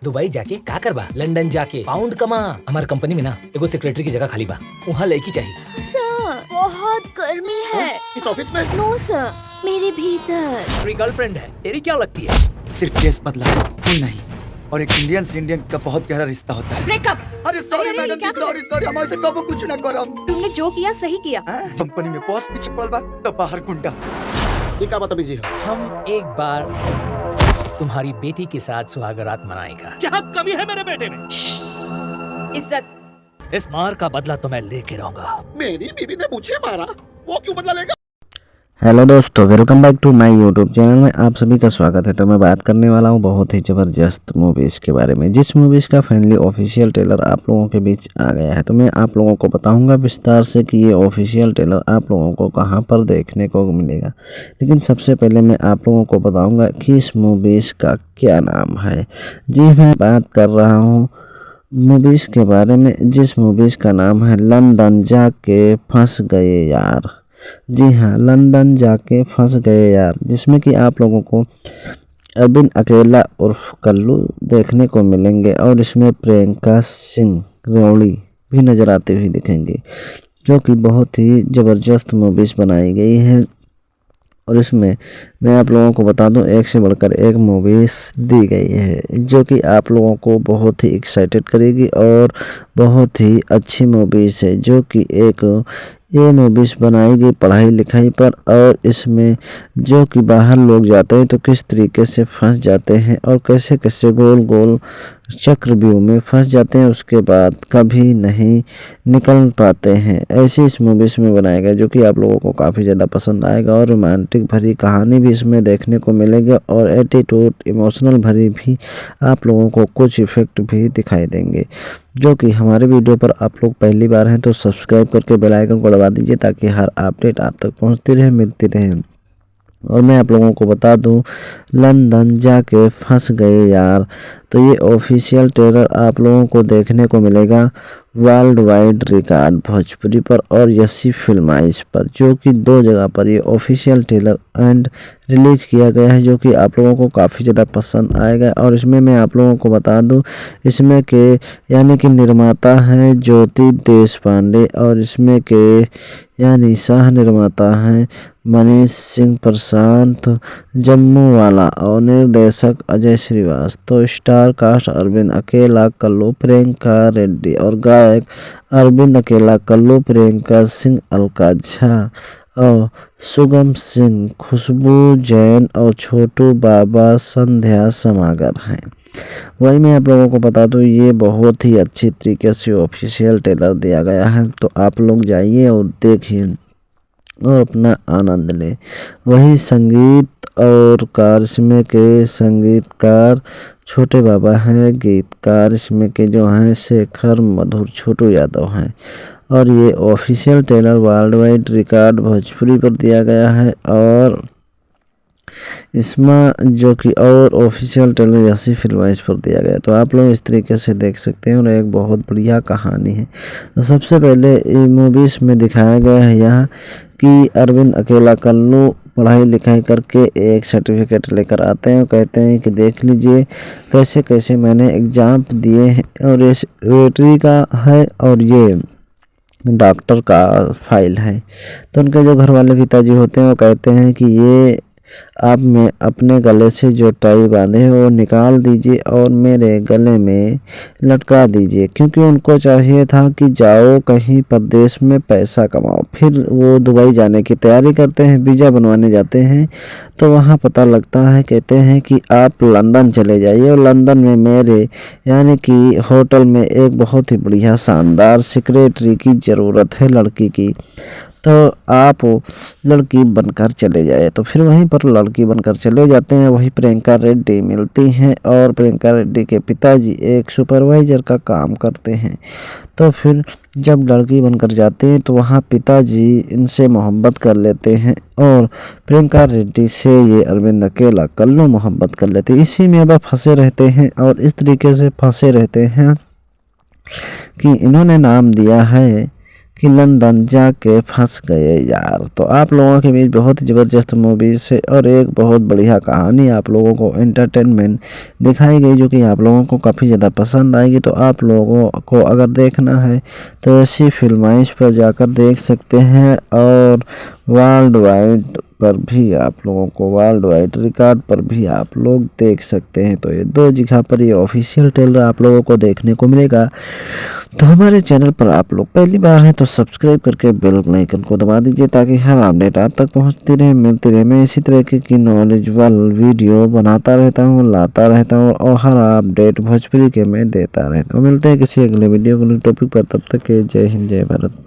Dubai जाके का करबा? लंदन जाके पाउंड कमा। हमार कंपनी में ना एगो सेक्रेटरी की जगह खाली बा, वहाँ लड़की चाहिए। सर बहुत गर्मी है इस ऑफिस में। नो सर, मेरे भीतर। तेरी गर्लफ्रेंड है, तेरी क्या लगती है? सिर्फ केस बदला है, फूल नहीं। और एक इंडियन से इंडियन का बहुत गहरा रिश्ता होता है। ब्रेकअप। अरे सॉरी अरे, मैडम क्या जी, सॉरी हमारे से कबो कुछ ना करम। तुमने जो किया सही किया। कंपनी में बॉस भी छिपल बा तो बाहर गुंडा। ये क्या बदतमीजी है? हम एक बार तुम्हारी बेटी के साथ सुहागरात मनाएगा। क्या कमी है मेरे बेटे में? इज्जत। इस मार का बदला तो मैं लेके रहूंगा। मेरी बीवी ने मुझे मारा, वो क्यों बदला लेगा? हेलो दोस्तों, welcome back to my YouTube channel में आप सभी का स्वागत है। तो मैं बात करने वाला हूं बहुत ही ज़बरदस्त मूवीज़ के बारे में, जिस मूवीज़ का फाइनली ऑफिशियल ट्रेलर आप लोगों के बीच आ गया है। तो मैं आप लोगों को बताऊंगा विस्तार से कि ये ऑफिशियल ट्रेलर आप लोगों को कहां पर देखने को मिलेगा। लेकिन सबसे पहले मैं आप लोगों को बताऊँगा कि इस मूवीज़ का क्या नाम है। जी, मैं बात कर रहा हूँ मूवीज़ के बारे में, जिस मूवीज़ का नाम है लंदन जाके फंस गए यार। जी हाँ, लंदन जाके फंस गए यार, जिसमें कि आप लोगों को अरविंद अकेला उर्फ कल्लू देखने को मिलेंगे और इसमें प्रियंका सिंह रेवड़ी भी नज़र आते हुए दिखेंगे, जो कि बहुत ही ज़बरदस्त मूवीज़ बनाई गई हैं। और इसमें मैं आप लोगों को बता दूं, एक से बढ़कर एक मूवीज़ दी गई है, जो कि आप लोगों को बहुत ही एक्साइटेड करेगी और बहुत ही अच्छी मूवीज़ है। जो कि ये मूवीज़ बनाई गई पढ़ाई लिखाई पर, और इसमें जो कि बाहर लोग जाते हैं तो किस तरीके से फंस जाते हैं और कैसे कैसे गोल गोल चक्रव्यूह में फंस जाते हैं, उसके बाद कभी नहीं निकल पाते हैं। ऐसी इस मूवीज़ में बनाया गया, जो कि आप लोगों को काफ़ी ज़्यादा पसंद आएगा। और रोमांटिक भरी कहानी भी इसमें देखने को मिलेगी और एटीट्यूड इमोशनल भरी भी आप लोगों को कुछ इफ़ेक्ट भी दिखाई देंगे। जो कि हमारे वीडियो पर आप लोग पहली बार हैं तो सब्सक्राइब करके बेल आइकन को दबा दीजिए, ताकि हर अपडेट आप तक पहुंचती रहे, मिलती रहे। और मैं आप लोगों को बता दूं, लंदन जाके फंस गए यार, तो ये ऑफिशियल ट्रेलर आप लोगों को देखने को मिलेगा वर्ल्ड वाइड रिकॉर्ड भोजपुरी पर और यसी फिल्माइज पर, जो कि 2 जगह पर ये ऑफिशियल ट्रेलर एंड रिलीज किया गया है, जो कि आप लोगों को काफ़ी ज़्यादा पसंद आएगा। और इसमें मैं आप लोगों को बता दूं, इसमें के यानी कि निर्माता हैं ज्योति देशपांडे, और इसमें के यानी सह निर्माता हैं मनीष सिंह प्रशांत जम्मू वाला और निर्देशक अजय श्रीवास्तव। तो स्टार कास्ट अरविंद अकेला कल्लू प्रियंका रेड्डी और गायक अरविंद अकेला कल्लू प्रियंका सिंह अलका झा और सुगम सिंह खुशबू जैन और छोटू बाबा संध्या समागर हैं। वही मैं आप लोगों को बता दूं, ये बहुत ही अच्छी तरीके से ऑफिशियल ट्रेलर दिया गया है, तो आप लोग जाइए और देखिए और अपना आनंद लें। वही संगीत और कार इसमें के संगीतकार छोटे बाबा हैं, गीतकार इसमें के जो हैं शेखर मधुर छोटू यादव हैं। और ये official trailer world wide record Bhojpuri पर दिया गया है, और इसमें जो कि और ऑफिशियल ट्रेलर यसी फिल्माइज पर दिया गया। तो आप लोग इस तरीके से देख सकते हैं और एक बहुत बढ़िया कहानी है। तो सबसे पहले मूवीज़ में दिखाया गया है यहाँ कि अरविंद अकेला कल्लू पढ़ाई लिखाई करके एक सर्टिफिकेट लेकर आते हैं और कहते हैं कि देख लीजिए कैसे कैसे मैंने एग्ज़ाम दिए हैं, और ये सेक्रेटरी का है और ये डॉक्टर का फाइल है। तो उनके जो घर वाले पिताजी होते हैं वो कहते हैं कि ये आप में अपने गले से जो टाई बांधे हैं वो निकाल दीजिए और मेरे गले में लटका दीजिए, क्योंकि उनको चाहिए था कि जाओ कहीं प्रदेश में पैसा कमाओ। फिर वो दुबई जाने की तैयारी करते हैं, वीज़ा बनवाने जाते हैं, तो वहाँ पता लगता है, कहते हैं कि आप लंदन चले जाइए और लंदन में मेरे यानी कि होटल में एक बहुत ही बढ़िया शानदार सेक्रेटरी की ज़रूरत है लड़की की, तो आप लड़की बनकर चले जाए। तो फिर वहीं पर लड़की बनकर चले जाते हैं। वही प्रियंका रेड्डी मिलती हैं और प्रियंका रेड्डी के पिताजी एक सुपरवाइज़र का काम करते हैं। तो फिर जब लड़की बनकर जाते हैं तो वहाँ पिताजी इनसे मोहब्बत कर लेते हैं और प्रियंका रेड्डी से ये अरविंद अकेला कल्लू मोहब्बत कर लेते हैं। इसी में वह फंसे रहते हैं और इस तरीके से फंसे रहते हैं कि इन्होंने नाम दिया है कि लंदन जाके फंस गए यार। तो आप लोगों के बीच बहुत ही ज़बरदस्त मूवीज़ है और एक बहुत बढ़िया कहानी आप लोगों को एंटरटेनमेंट दिखाई गई जो कि आप लोगों को काफ़ी ज़्यादा पसंद आएगी। तो आप लोगों को अगर देखना है तो ऐसी फिल्में इस पर जाकर देख सकते हैं और वर्ल्ड वाइड पर भी आप लोगों को वर्ल्ड वाइड रिकॉर्ड पर भी आप लोग देख सकते हैं। तो ये दो जगह पर ये ऑफिशियल ट्रेलर आप लोगों को देखने को मिलेगा। तो हमारे चैनल पर आप लोग पहली बार हैं तो सब्सक्राइब करके बेल आइकन को दबा दीजिए ताकि हर अपडेट आप तक पहुंचती रहे, मिलती रहे। मैं इसी तरह की नॉलेजबल वीडियो बनाता रहता हूं, लाता रहता हूं और हर अपडेट भोजपुरी के मैं देता रहता हूं। मिलते हैं किसी अगले वीडियो के टॉपिक पर, तब तक के जय हिंद जय भारत।